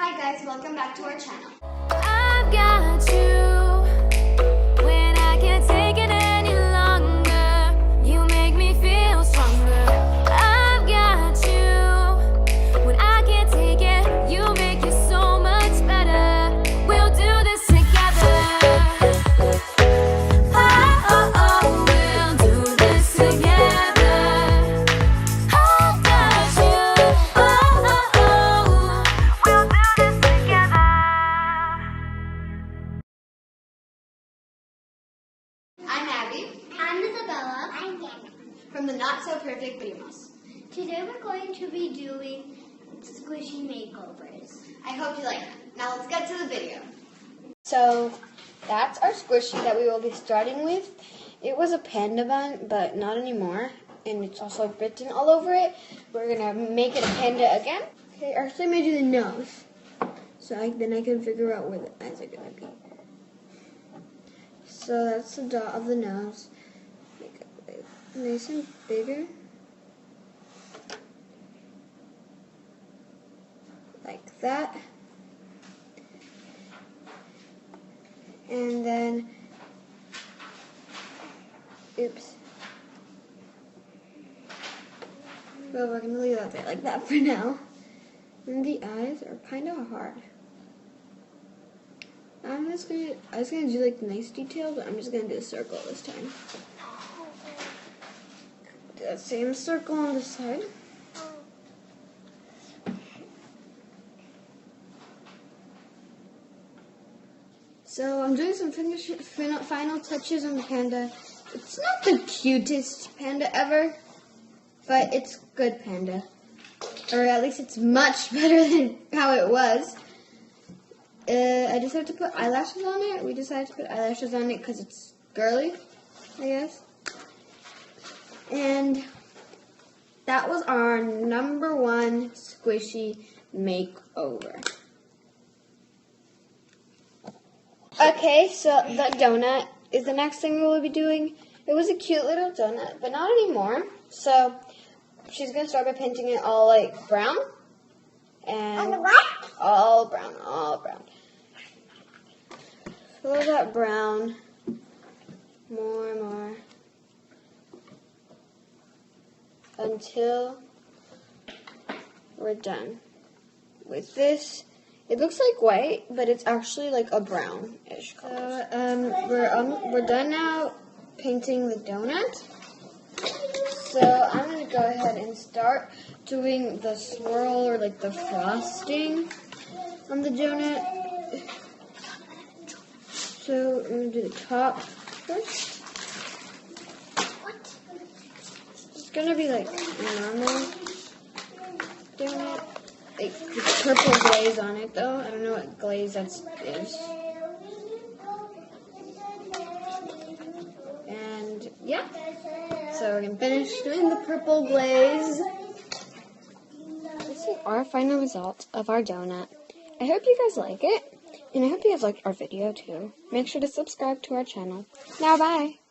Hi guys, welcome back to our channel. I've got you when I can't take it any longer. You make me feel stronger. I've got you when I can't take it. You make it so much better. We'll do this together. Oh, we'll do this together. I've got you. We'll do this together. I'm Abby. I'm Isabella. I'm Dana. From the Not So Perfect Primos. Today we're going to be doing squishy makeovers. I hope you like it. Now let's get to the video. So that's our squishy that we will be starting with. It was a panda bun, but not anymore. And it's also written all over it. We're going to make it a panda again. Okay, actually I'm going to do the nose. So then I can figure out where the eyes are going to be. So that's the dot of the nose. Make it nice and bigger. Like that. And then, oops. Well, we're going to leave that there like that for now. And the eyes are kind of hard. I was gonna do like nice detail, but I'm just gonna do a circle this time. Do that same circle on the side. So I'm doing some final touches on the panda. It's not the cutest panda ever, but it's good panda. Or at least it's much better than how it was. I decided to put eyelashes on it. We decided to put eyelashes on it because it's girly, I guess. And that was our #1 squishy makeover. Okay, so the donut is the next thing we will be doing. It was a cute little donut, but not anymore. So she's going to start by painting it all like brown. And all brown, all brown. Fill that brown. More and more. Until we're done with this. It looks like white, but it's actually like a brownish color. So we're done now painting the donut. So I'm going to go ahead and start doing the swirl or like the frosting on the donut. So I'm going to do the top first. It's going to be like a normal donut. Like with purple glaze on it though. I don't know what glaze that is. And yeah. So we're going to finish doing the purple glaze. This is our final result of our donut. I hope you guys like it. And I hope you guys liked our video too. Make sure to subscribe to our channel. Now bye!